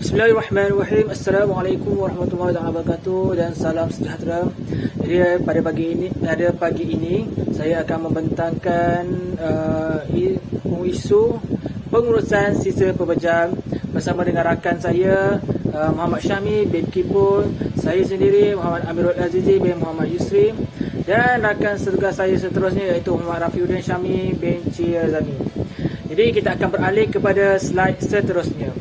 Bismillahirrahmanirrahim. Assalamualaikum warahmatullahi wabarakatuh dan salam sejahtera. Jadi pada pagi ini saya akan membentangkan isu pengurusan sisa pepejal bersama dengan rakan saya Muhammad Syahmi bin Kipul, saya sendiri Muhammad Amirul Azizi bin Muhammad Yusri, dan rakan setugas saya seterusnya iaitu Muhammad Rafiuddin Syahmi bin Ciazami. Jadi kita akan beralih kepada slide seterusnya.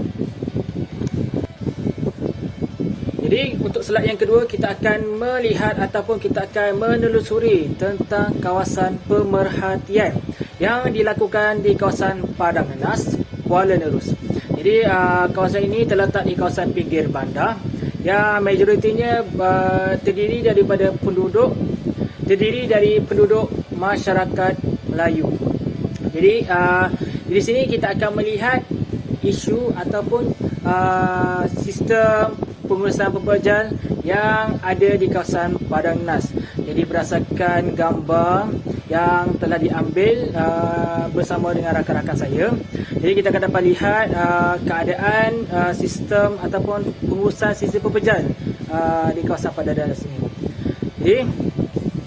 Jadi untuk slide yang kedua, kita akan melihat ataupun kita akan menelusuri tentang kawasan pemerhatian yang dilakukan di kawasan Padang Nanas, Kuala Nerus. Jadi kawasan ini terletak di kawasan pinggir bandar yang majoritinya terdiri dari penduduk masyarakat Melayu. Jadi di sini kita akan melihat isu ataupun sistem pengurusan pepejal yang ada di kawasan Padang Nanas. Jadi berdasarkan gambar yang telah diambil bersama dengan rakan-rakan saya, jadi kita akan dapat lihat keadaan sistem ataupun pengurusan sistem pepejal di kawasan Padang Nanas ini. Jadi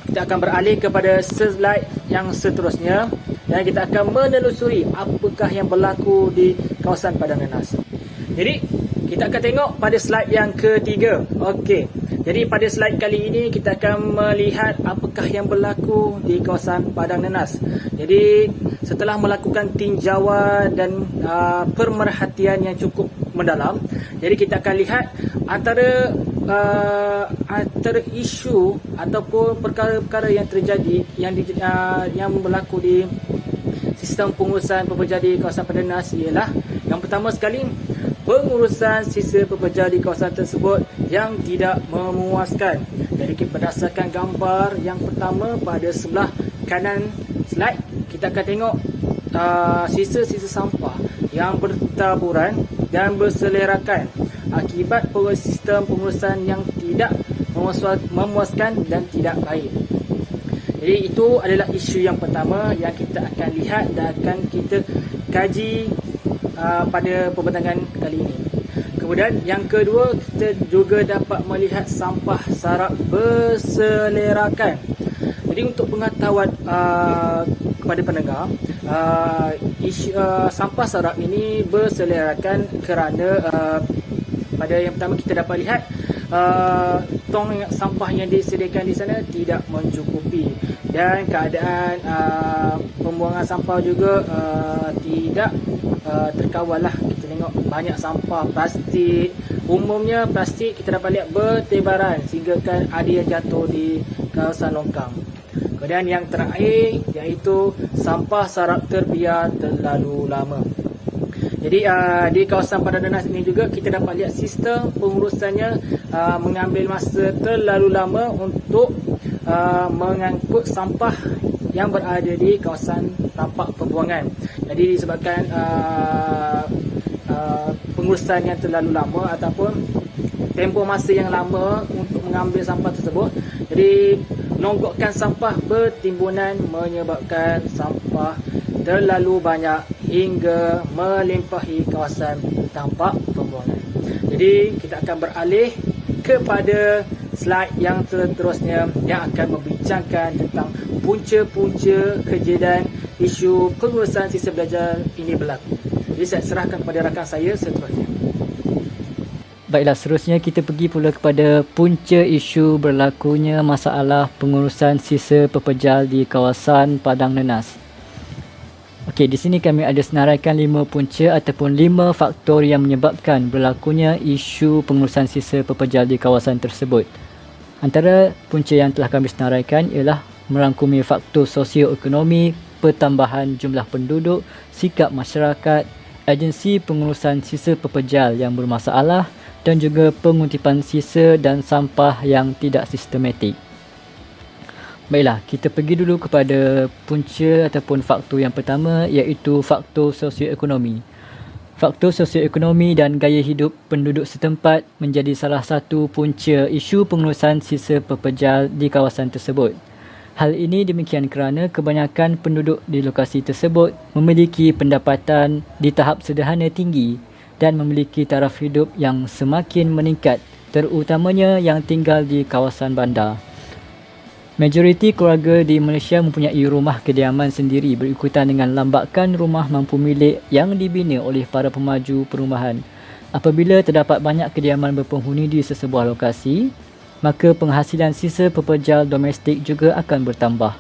kita akan beralih kepada slide yang seterusnya dan kita akan menelusuri apakah yang berlaku di kawasan Padang Nanas. Jadi kita akan tengok pada slide yang ketiga. Okey. Jadi pada slide kali ini kita akan melihat apakah yang berlaku di kawasan Padang Nanas. Jadi setelah melakukan tinjauan dan pemerhatian yang cukup mendalam, jadi kita akan lihat antara isu ataupun perkara-perkara yang terjadi yang berlaku di sistem pengurusan pepejal di kawasan Padang Nanas ialah yang pertama sekali, pengurusan sisa pepejal di kawasan tersebut yang tidak memuaskan. Jadi berdasarkan gambar yang pertama pada sebelah kanan slide, kita akan tengok sisa-sisa sampah yang bertaburan dan berselerakkan akibat sistem pengurusan yang tidak memuaskan dan tidak baik. Jadi itu adalah isu yang pertama yang kita akan lihat dan akan kita kaji pada pembentangan kali ini. Kemudian yang kedua, kita juga dapat melihat sampah sarap berselerakkan. Jadi untuk pengetahuan kepada pendengar, sampah sarap ini berselerakkan kerana pada yang pertama kita dapat lihat tong sampah yang disediakan di sana tidak mencukupi, dan keadaan pembuangan sampah juga tidak terkawal lah. Kita tengok banyak sampah plastik. Umumnya plastik kita dapat lihat bertebaran sehingga kan ada yang jatuh di kawasan longkang. Kemudian yang terakhir iaitu sampah sarap terbiar terlalu lama. Jadi di kawasan Padang Nanas ini juga kita dapat lihat sistem pengurusannya mengambil masa terlalu lama untuk mengangkut sampah yang berada di kawasan tapak pembuangan. Jadi disebabkan pengurusan yang terlalu lama ataupun tempoh masa yang lama untuk mengambil sampah tersebut, jadi nonggokkan sampah bertimbunan menyebabkan sampah terlalu banyak hingga melimpahi kawasan tapak pembuangan. Jadi kita akan beralih kepada slide yang seterusnya yang akan membincangkan tentang punca-punca kejadian isu pengurusan sisa pepejal ini berlaku. Jadi saya serahkan kepada rakan saya seterusnya. Baiklah, seterusnya kita pergi pula kepada punca isu berlakunya masalah pengurusan sisa pepejal di kawasan Padang Nanas. Okey, di sini kami ada senaraikan 5 punca ataupun 5 faktor yang menyebabkan berlakunya isu pengurusan sisa pepejal di kawasan tersebut. Antara punca yang telah kami senaraikan ialah merangkumi faktor sosioekonomi, pertambahan jumlah penduduk, sikap masyarakat, agensi pengurusan sisa pepejal yang bermasalah dan juga pengutipan sisa dan sampah yang tidak sistematik. Baiklah, kita pergi dulu kepada punca ataupun faktor yang pertama, iaitu faktor sosioekonomi. Faktor sosioekonomi dan gaya hidup penduduk setempat menjadi salah satu punca isu pengurusan sisa pepejal di kawasan tersebut. Hal ini demikian kerana kebanyakan penduduk di lokasi tersebut memiliki pendapatan di tahap sederhana tinggi dan memiliki taraf hidup yang semakin meningkat, terutamanya yang tinggal di kawasan bandar. Majoriti keluarga di Malaysia mempunyai rumah kediaman sendiri berikutan dengan lambakan rumah mampu milik yang dibina oleh para pemaju perumahan. Apabila terdapat banyak kediaman berpenghuni di sesebuah lokasi, maka penghasilan sisa pepejal domestik juga akan bertambah.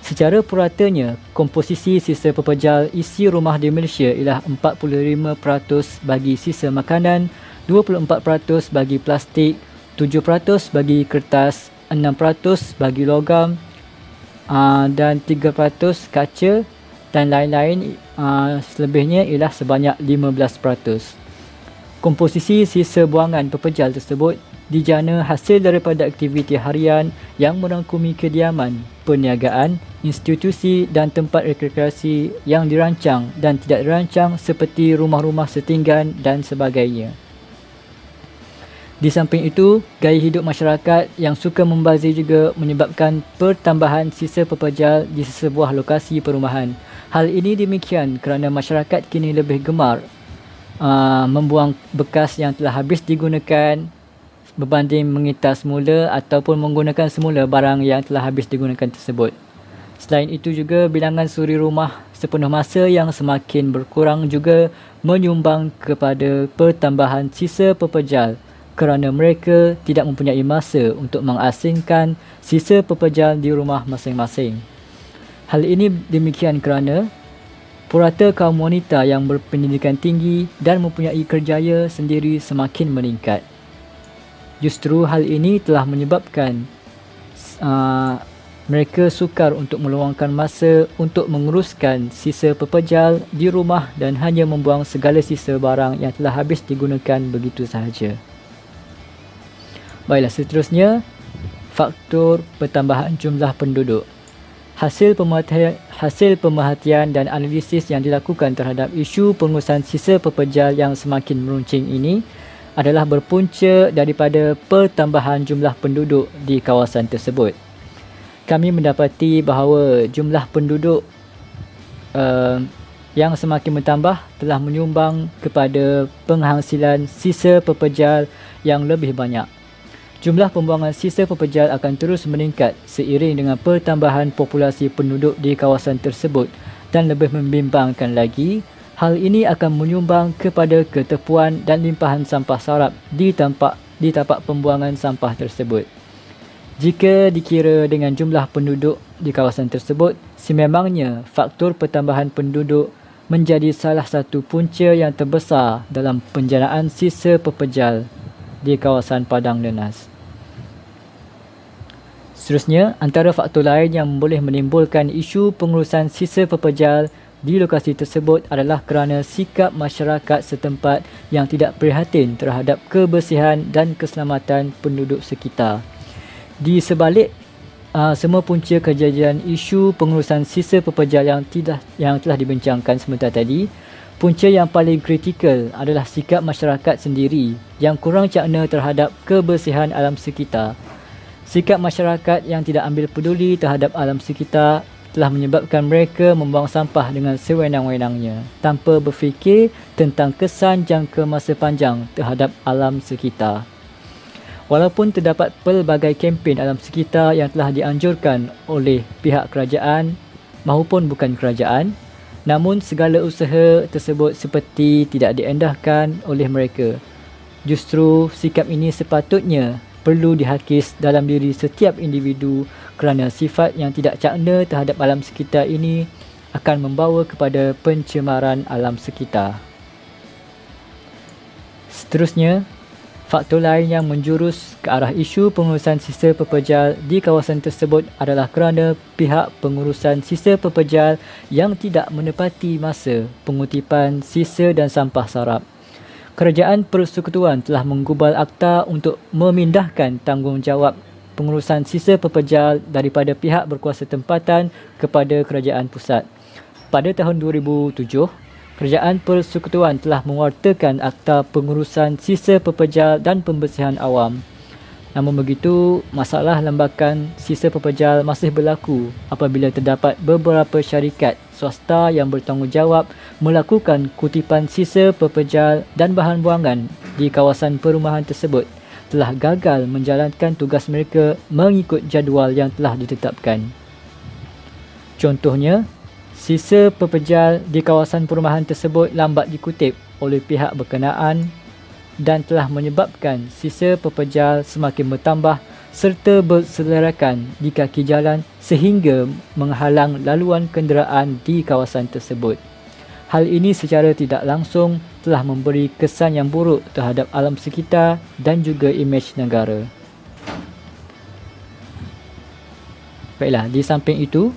Secara puratanya, komposisi sisa pepejal isi rumah di Malaysia ialah 45% bagi sisa makanan, 24% bagi plastik, 7% bagi kertas, 6% bagi logam dan 3% kaca dan lain-lain. Selebihnya ialah sebanyak 15%. Komposisi sisa buangan pepejal tersebut dijana hasil daripada aktiviti harian yang merangkumi kediaman, perniagaan, institusi dan tempat rekreasi yang dirancang dan tidak dirancang seperti rumah-rumah setinggan dan sebagainya. Di samping itu, gaya hidup masyarakat yang suka membazir juga menyebabkan pertambahan sisa pepejal di sesebuah lokasi perumahan. Hal ini demikian kerana masyarakat kini lebih gemar membuang bekas yang telah habis digunakan berbanding mengitar semula ataupun menggunakan semula barang yang telah habis digunakan tersebut. Selain itu juga, bilangan suri rumah sepenuh masa yang semakin berkurang juga menyumbang kepada pertambahan sisa pepejal kerana mereka tidak mempunyai masa untuk mengasingkan sisa pepejal di rumah masing-masing. Hal ini demikian kerana purata kaum wanita yang berpendidikan tinggi dan mempunyai kerjaya sendiri semakin meningkat. Justru hal ini telah menyebabkan mereka sukar untuk meluangkan masa untuk menguruskan sisa pepejal di rumah dan hanya membuang segala sisa barang yang telah habis digunakan begitu sahaja. Baiklah, seterusnya, faktor pertambahan jumlah penduduk. Hasil pemerhatian dan analisis yang dilakukan terhadap isu pengurusan sisa pepejal yang semakin meruncing ini adalah berpunca daripada pertambahan jumlah penduduk di kawasan tersebut. Kami mendapati bahawa jumlah penduduk yang semakin bertambah telah menyumbang kepada penghasilan sisa pepejal yang lebih banyak. Jumlah pembuangan sisa pepejal akan terus meningkat seiring dengan pertambahan populasi penduduk di kawasan tersebut dan lebih membimbangkan lagi, hal ini akan menyumbang kepada ketepuan dan limpahan sampah sarap di tapak pembuangan sampah tersebut. Jika dikira dengan jumlah penduduk di kawasan tersebut, sememangnya faktor pertambahan penduduk menjadi salah satu punca yang terbesar dalam penjanaan sisa pepejal di kawasan padang nenas. Seterusnya, antara faktor lain yang boleh menimbulkan isu pengurusan sisa pepejal di lokasi tersebut adalah kerana sikap masyarakat setempat yang tidak prihatin terhadap kebersihan dan keselamatan penduduk sekitar. Di sebalik semua punca kejadian isu pengurusan sisa pepejal yang telah dibincangkan sebentar tadi, punca yang paling kritikal adalah sikap masyarakat sendiri yang kurang cakna terhadap kebersihan alam sekitar. Sikap masyarakat yang tidak ambil peduli terhadap alam sekitar telah menyebabkan mereka membuang sampah dengan sewenang-wenangnya tanpa berfikir tentang kesan jangka masa panjang terhadap alam sekitar. Walaupun terdapat pelbagai kempen alam sekitar yang telah dianjurkan oleh pihak kerajaan maupun bukan kerajaan, namun segala usaha tersebut seperti tidak diendahkan oleh mereka. Justru sikap ini sepatutnya perlu dihakis dalam diri setiap individu kerana sifat yang tidak cakna terhadap alam sekitar ini akan membawa kepada pencemaran alam sekitar. Seterusnya, faktor lain yang menjurus ke arah isu pengurusan sisa pepejal di kawasan tersebut adalah kerana pihak pengurusan sisa pepejal yang tidak menepati masa pengutipan sisa dan sampah sarap. Kerajaan Persekutuan telah menggubal akta untuk memindahkan tanggungjawab pengurusan sisa pepejal daripada pihak berkuasa tempatan kepada kerajaan pusat. Pada tahun 2007, Kerajaan Persekutuan telah mewartakan Akta Pengurusan Sisa Pepejal dan Pembersihan Awam. Namun begitu, masalah lembakan sisa pepejal masih berlaku apabila terdapat beberapa syarikat swasta yang bertanggungjawab melakukan kutipan sisa pepejal dan bahan buangan di kawasan perumahan tersebut telah gagal menjalankan tugas mereka mengikut jadual yang telah ditetapkan. Contohnya, sisa pepejal di kawasan perumahan tersebut lambat dikutip oleh pihak berkenaan dan telah menyebabkan sisa pepejal semakin bertambah serta berselerakkan di kaki jalan sehingga menghalang laluan kenderaan di kawasan tersebut. Hal ini secara tidak langsung telah memberi kesan yang buruk terhadap alam sekitar dan juga imej negara. Baiklah, di samping itu,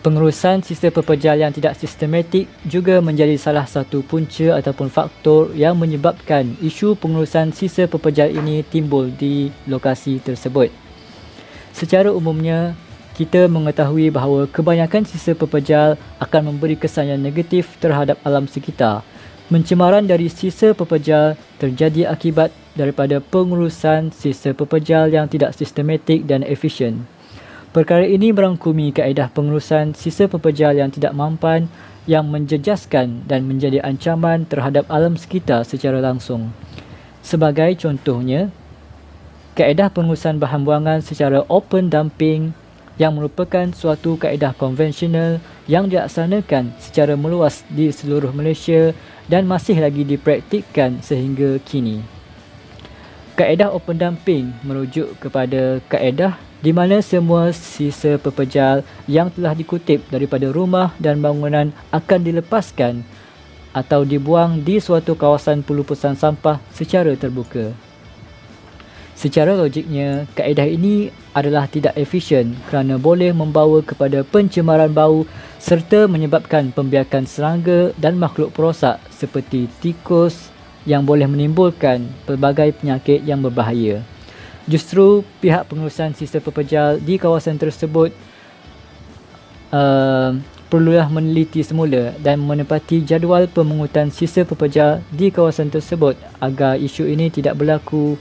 pengurusan sisa pepejal yang tidak sistematik juga menjadi salah satu punca ataupun faktor yang menyebabkan isu pengurusan sisa pepejal ini timbul di lokasi tersebut. Secara umumnya, kita mengetahui bahawa kebanyakan sisa pepejal akan memberi kesan yang negatif terhadap alam sekitar. Pencemaran dari sisa pepejal terjadi akibat daripada pengurusan sisa pepejal yang tidak sistematik dan efisien. Perkara ini merangkumi kaedah pengurusan sisa pepejal yang tidak mampan yang menjejaskan dan menjadi ancaman terhadap alam sekitar secara langsung. Sebagai contohnya, kaedah pengurusan bahan buangan secara open dumping yang merupakan suatu kaedah konvensional yang dilaksanakan secara meluas di seluruh Malaysia dan masih lagi dipraktikkan sehingga kini. Kaedah open dumping merujuk kepada kaedah di mana semua sisa pepejal yang telah dikutip daripada rumah dan bangunan akan dilepaskan atau dibuang di suatu kawasan pelupusan sampah secara terbuka. Secara logiknya, kaedah ini adalah tidak efisien kerana boleh membawa kepada pencemaran bau serta menyebabkan pembiakan serangga dan makhluk perosak seperti tikus yang boleh menimbulkan pelbagai penyakit yang berbahaya. Justru pihak pengurusan sisa pepejal di kawasan tersebut perlulah meneliti semula dan menepati jadual pemungutan sisa pepejal di kawasan tersebut agar isu ini tidak berlaku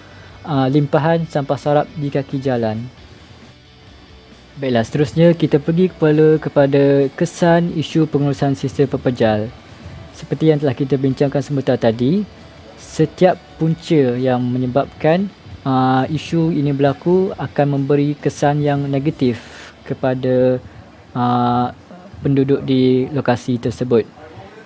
limpahan sampah sarap di kaki jalan. Baiklah, seterusnya kita pergi kepada kesan isu pengurusan sisa pepejal. Seperti yang telah kita bincangkan sebentar tadi, setiap punca yang menyebabkan isu ini berlaku akan memberi kesan yang negatif kepada penduduk di lokasi tersebut.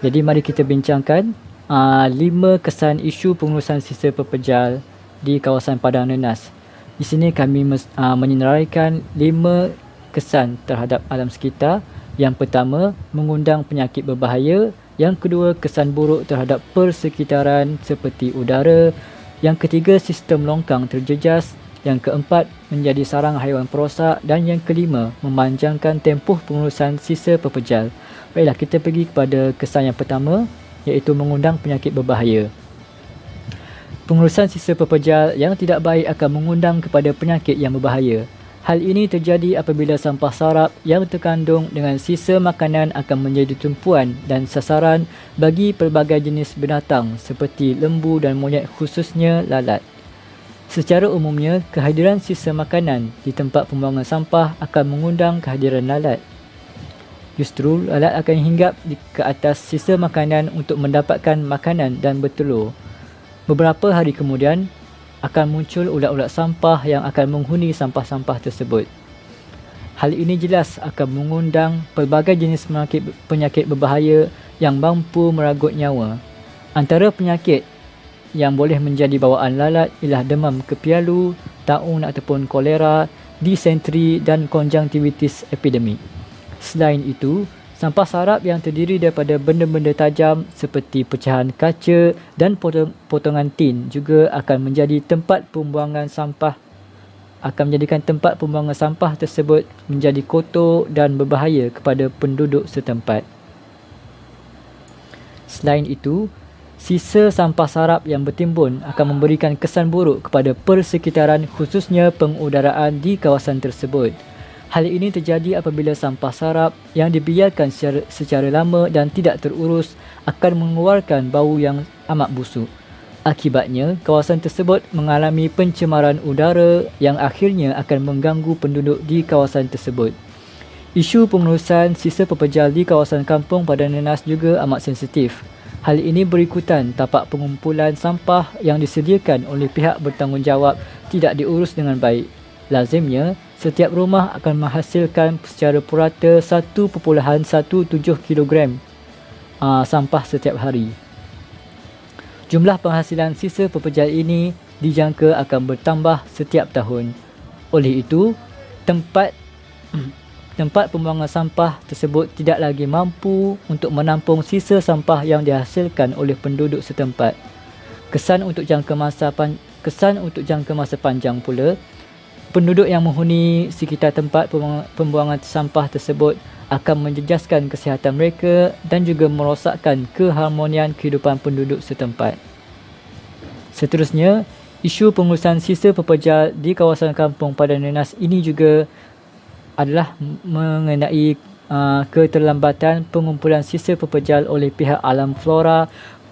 Jadi mari kita bincangkan 5 kesan isu pengurusan sisa pepejal di kawasan Padang Nenas. Di sini kami menyenaraikan 5 kesan terhadap alam sekitar. Yang pertama, mengundang penyakit berbahaya. Yang kedua, kesan buruk terhadap persekitaran seperti udara. Yang ketiga, sistem longkang terjejas. Yang keempat, menjadi sarang haiwan perosak. Dan yang kelima, memanjangkan tempoh pengurusan sisa pepejal. Baiklah, kita pergi kepada kesan yang pertama, iaitu mengundang penyakit berbahaya. Pengurusan sisa pepejal yang tidak baik akan mengundang kepada penyakit yang berbahaya. Hal ini terjadi apabila sampah sarap yang terkandung dengan sisa makanan akan menjadi tumpuan dan sasaran bagi pelbagai jenis binatang seperti lembu dan monyet, khususnya lalat. Secara umumnya, kehadiran sisa makanan di tempat pembuangan sampah akan mengundang kehadiran lalat. Justru, lalat akan hinggap ke atas sisa makanan untuk mendapatkan makanan dan bertelur. Beberapa hari kemudian, akan muncul ulat-ulat sampah yang akan menghuni sampah-sampah tersebut. Hal ini jelas akan mengundang pelbagai jenis penyakit berbahaya yang mampu meragut nyawa. Antara penyakit yang boleh menjadi bawaan lalat ialah demam kepialu, taun ataupun kolera, disentri dan konjungtivitis epidemik. Selain itu, sampah sarap yang terdiri daripada benda-benda tajam seperti pecahan kaca dan potongan tin juga akan menjadi tempat pembuangan sampah menjadikan tempat pembuangan sampah tersebut menjadi kotor dan berbahaya kepada penduduk setempat. Selain itu, sisa sampah sarap yang bertimbun akan memberikan kesan buruk kepada persekitaran, khususnya pengudaraan di kawasan tersebut. Hal ini terjadi apabila sampah sarap yang dibiarkan secara lama dan tidak terurus akan mengeluarkan bau yang amat busuk. Akibatnya, kawasan tersebut mengalami pencemaran udara yang akhirnya akan mengganggu penduduk di kawasan tersebut. Isu pengurusan sisa pepejal di kawasan kampung Padang Nenas juga amat sensitif. Hal ini berikutan tapak pengumpulan sampah yang disediakan oleh pihak bertanggungjawab tidak diurus dengan baik. Lazimnya, setiap rumah akan menghasilkan secara purata 1.17 kilogram sampah setiap hari. Jumlah penghasilan sisa pepejal ini dijangka akan bertambah setiap tahun. Oleh itu, tempat pembuangan sampah tersebut tidak lagi mampu untuk menampung sisa sampah yang dihasilkan oleh penduduk setempat. Kesan untuk jangka masa panjang pula, penduduk yang menghuni sekitar tempat pembuangan sampah tersebut akan menjejaskan kesihatan mereka dan juga merosakkan keharmonian kehidupan penduduk setempat. Seterusnya, isu pengurusan sisa pepejal di kawasan kampung Padang Nenas ini juga adalah mengenai keterlambatan pengumpulan sisa pepejal oleh pihak Alam Flora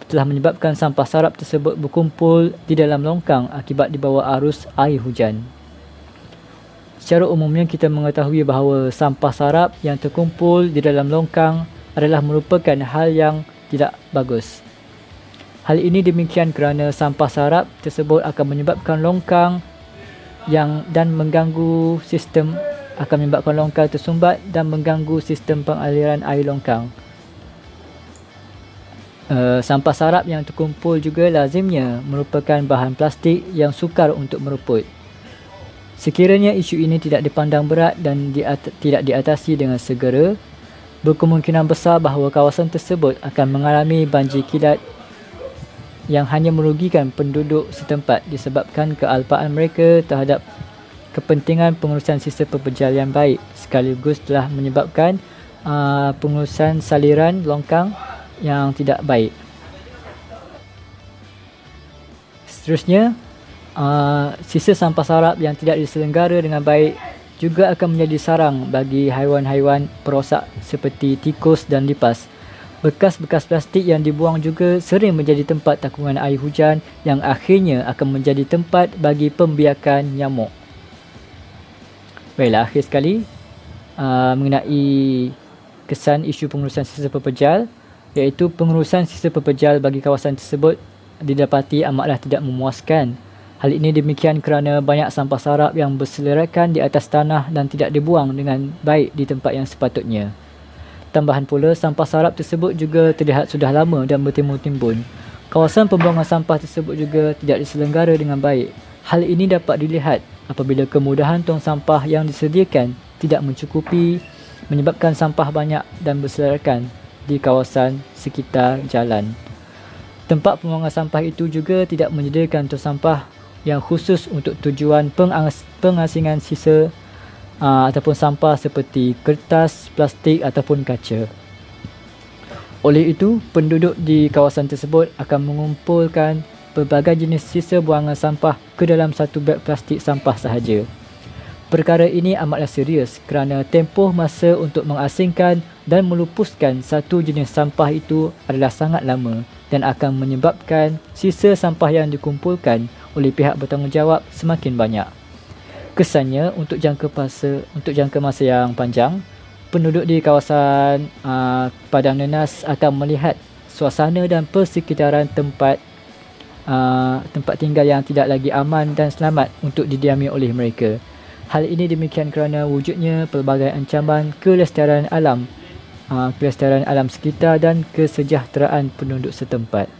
telah menyebabkan sampah sarap tersebut berkumpul di dalam longkang akibat dibawa arus air hujan. Secara umumnya kita mengetahui bahawa sampah sarap yang terkumpul di dalam longkang adalah merupakan hal yang tidak bagus. Hal ini demikian kerana sampah sarap tersebut akan menyebabkan longkang tersumbat dan mengganggu sistem pengaliran air longkang. Sampah sarap yang terkumpul juga lazimnya merupakan bahan plastik yang sukar untuk meruput. Sekiranya isu ini tidak dipandang berat dan tidak diatasi dengan segera, berkemungkinan besar bahawa kawasan tersebut akan mengalami banjir kilat yang hanya merugikan penduduk setempat disebabkan kealpaan mereka terhadap kepentingan pengurusan sisa pepejal yang baik, sekaligus telah menyebabkan pengurusan saliran longkang yang tidak baik. Seterusnya, sisa sampah sarap yang tidak diselenggara dengan baik juga akan menjadi sarang bagi haiwan-haiwan perosak seperti tikus dan lipas. Bekas-bekas plastik yang dibuang juga sering menjadi tempat takungan air hujan yang akhirnya akan menjadi tempat bagi pembiakan nyamuk. Baiklah, akhir sekali mengenai kesan isu pengurusan sisa pepejal, iaitu pengurusan sisa pepejal bagi kawasan tersebut didapati amatlah tidak memuaskan. Hal ini demikian kerana banyak sampah sarap yang berselerakkan di atas tanah dan tidak dibuang dengan baik di tempat yang sepatutnya. Tambahan pula, sampah sarap tersebut juga terlihat sudah lama dan bertimbun-timbun. Kawasan pembuangan sampah tersebut juga tidak diselenggara dengan baik. Hal ini dapat dilihat apabila kemudahan tong sampah yang disediakan tidak mencukupi, menyebabkan sampah banyak dan berselerakkan di kawasan sekitar jalan. Tempat pembuangan sampah itu juga tidak menyediakan tong sampah yang khusus untuk tujuan pengasingan sisa ataupun sampah seperti kertas, plastik ataupun kaca. Oleh itu, penduduk di kawasan tersebut akan mengumpulkan pelbagai jenis sisa buangan sampah ke dalam satu beg plastik sampah sahaja. Perkara ini amatlah serius kerana tempoh masa untuk mengasingkan dan melupuskan satu jenis sampah itu adalah sangat lama dan akan menyebabkan sisa sampah yang dikumpulkan oleh pihak bertanggungjawab semakin banyak. Kesannya, untuk jangka masa yang panjang, penduduk di kawasan Padang Nenas akan melihat suasana dan persekitaran tempat tinggal yang tidak lagi aman dan selamat untuk didiami oleh mereka. Hal ini demikian kerana wujudnya pelbagai ancaman kelestarian alam sekitar dan kesejahteraan penduduk setempat.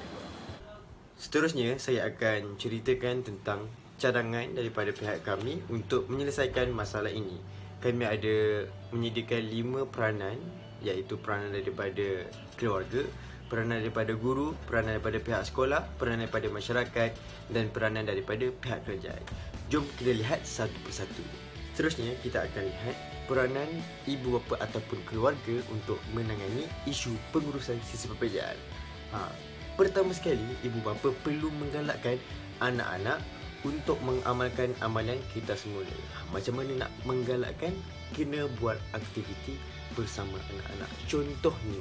Seterusnya, saya akan ceritakan tentang cadangan daripada pihak kami untuk menyelesaikan masalah ini. Kami ada menyediakan 5 peranan, iaitu peranan daripada keluarga, peranan daripada guru, peranan daripada pihak sekolah, peranan daripada masyarakat dan peranan daripada pihak kerajaan. Jom kita lihat satu persatu. Seterusnya, kita akan lihat peranan ibu bapa ataupun keluarga untuk menangani isu pengurusan sisa pepejal. Pertama sekali, ibu bapa perlu menggalakkan anak-anak untuk mengamalkan amalan kita semula. Macam mana nak menggalakkan? Kena buat aktiviti bersama anak-anak. Contohnya,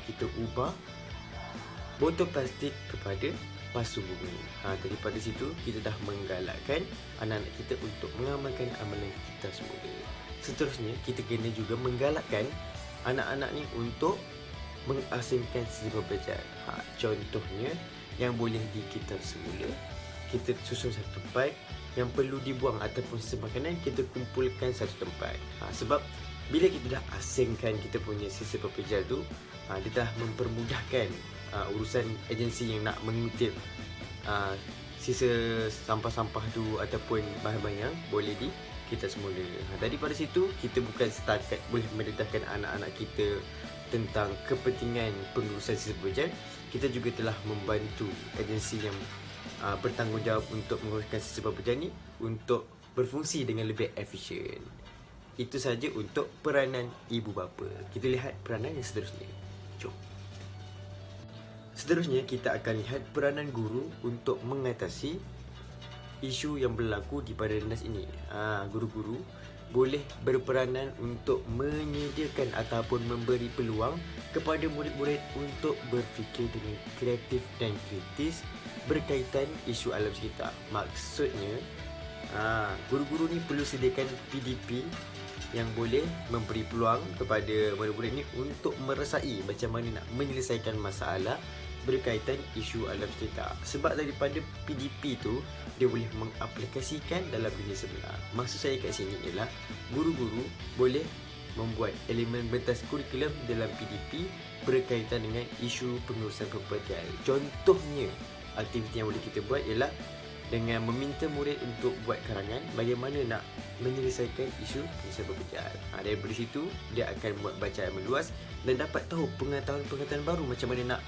kita ubah botol plastik kepada pasu bumi. Daripada situ kita dah menggalakkan anak-anak kita untuk mengamalkan amalan kita semula. Seterusnya kita kena juga menggalakkan anak-anak ni untuk mengasingkan sifat belajar. Contohnya yang boleh di kita semula, kita susun satu tempat. Yang perlu dibuang ataupun sisa makanan kita kumpulkan satu tempat. Sebab bila kita dah asingkan kita punya sisa pekerja tu, dia dah mempermudahkan urusan agensi yang nak mengutip sisa sampah-sampah tu ataupun bahan-bahan yang boleh di kita semula. Daripada situ kita bukan setakat boleh mendedahkan anak-anak kita tentang kepentingan pengurusan sisa pekerja, kita juga telah membantu agensi yang bertanggungjawab untuk menguruskan sisa pekerja ni untuk berfungsi dengan lebih efisien. Itu saja untuk peranan ibu bapa. Kita lihat peranan yang seterusnya. Jom. Seterusnya kita akan lihat peranan guru untuk mengatasi isu yang berlaku di pada NAS ini. Guru-guru boleh berperanan untuk menyediakan ataupun memberi peluang kepada murid-murid untuk berfikir dengan kreatif dan kritis berkaitan isu alam sekitar. Maksudnya, guru-guru ni perlu sediakan PDP yang boleh memberi peluang kepada murid-murid ni untuk merasai macam mana nak menyelesaikan masalah berkaitan isu alam sekitar. Sebab daripada PDP tu, dia boleh mengaplikasikan dalam dunia sebenar. Maksud saya kat sini ialah guru-guru boleh membuat elemen pentas kurikulum dalam PDP berkaitan dengan isu pengurusan pekerjaan. Contohnya, aktiviti yang boleh kita buat ialah dengan meminta murid untuk buat karangan bagaimana nak menyelesaikan isu pengurusan pekerjaan. Daripada situ, dia akan buat bacaan meluas dan dapat tahu pengetahuan-pengetahuan baru macam mana nak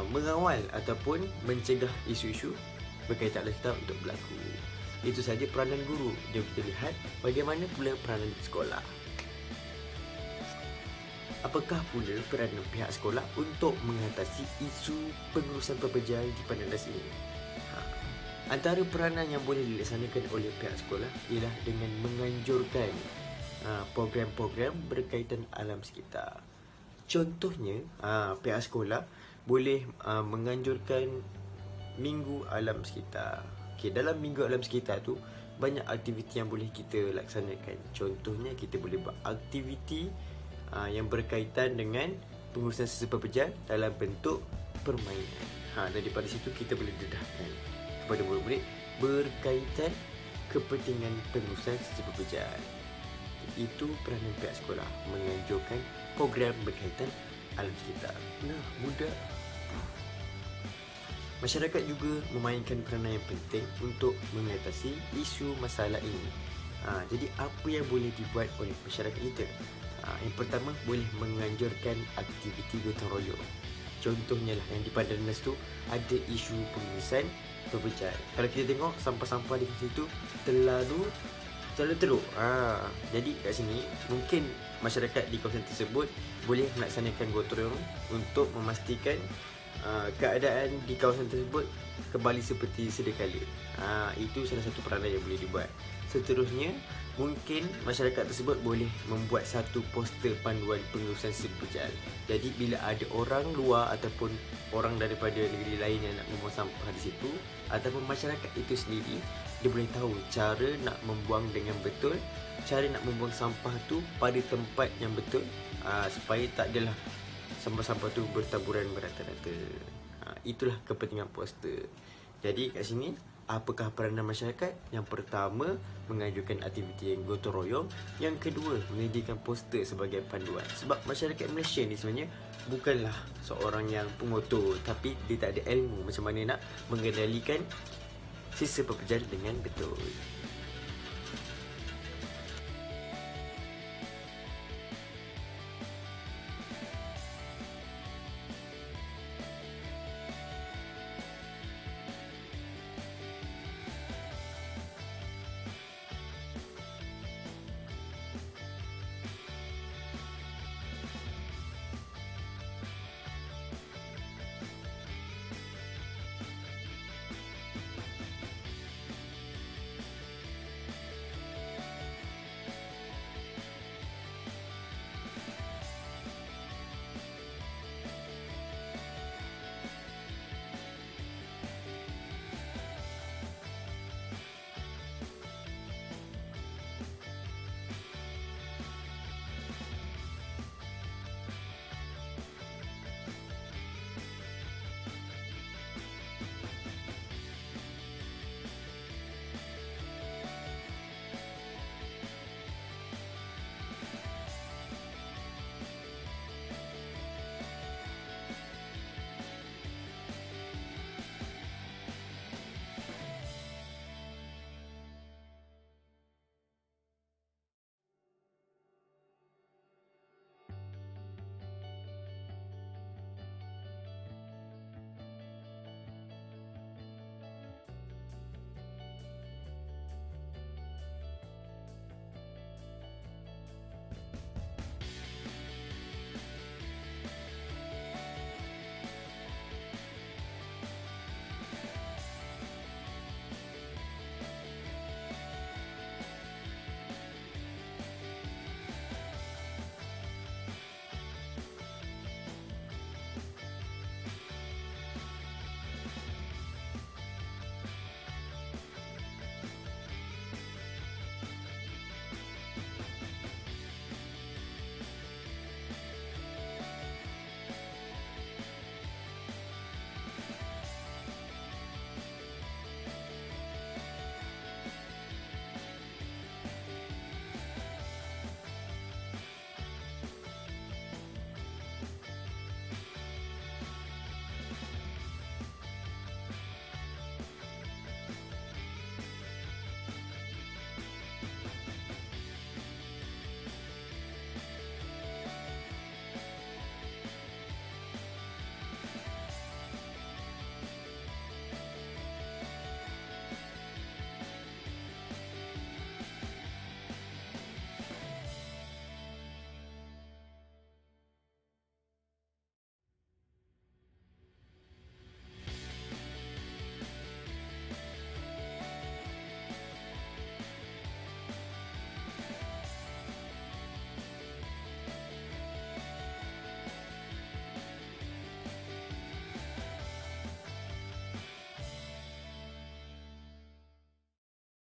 mengawal ataupun mencegah isu-isu berkaitan dengan kita untuk berlaku. Itu saja peranan guru. Jom kita lihat bagaimana pula peranan sekolah. Apakah pula peranan pihak sekolah untuk mengatasi isu pengurusan pekerjaan di pada NAS ini? Antara peranan yang boleh dilaksanakan oleh pihak sekolah ialah dengan menganjurkan program-program berkaitan alam sekitar. Contohnya, pihak sekolah boleh menganjurkan Minggu Alam Sekitar. Dalam Minggu Alam Sekitar tu banyak aktiviti yang boleh kita laksanakan. Contohnya kita boleh buat aktiviti yang berkaitan dengan pengurusan sisa pekerjaan dalam bentuk permainan. Daripada situ kita boleh dedahkan kepada murid-murid berkaitan kepentingan pengurusan sisa pekerjaan. Itu peranan pihak sekolah, menganjurkan program berkaitan alam sekitar. Mudah. Masyarakat juga memainkan peranan yang penting untuk mengatasi isu masalah ini. Jadi apa yang boleh dibuat oleh masyarakat kita? Yang pertama, boleh menganjurkan aktiviti gotong royong. Contohnya lah yang di Padang Nas tu ada isu pengurusan pekerjaan. Kalau kita tengok sampah-sampah di situ terlalu teruk. Jadi kat sini mungkin masyarakat di kawasan tersebut boleh melaksanakan gotong royong untuk memastikan keadaan di kawasan tersebut kembali seperti sedia kala. Itu salah satu peranan yang boleh dibuat. Seterusnya, mungkin masyarakat tersebut boleh membuat satu poster panduan pengurusan sisa pekerjaan. Jadi bila ada orang luar ataupun orang daripada negeri lain yang nak membuang sampah di situ, ataupun masyarakat itu sendiri, dia boleh tahu cara nak membuang dengan betul, cara nak membuang sampah tu pada tempat yang betul, supaya tak adalah sampah-sampah tu bertaburan merata-rata. Itulah kepentingan poster. Jadi kat sini, apakah peranan masyarakat? Yang pertama, mengajukan aktiviti yang gotong royong. Yang kedua, menyediakan poster sebagai panduan. Sebab masyarakat Malaysia ni sebenarnya bukanlah seorang yang pengotor, tapi dia tak ada ilmu macam mana nak mengendalikan sisa pekerjaan dengan betul.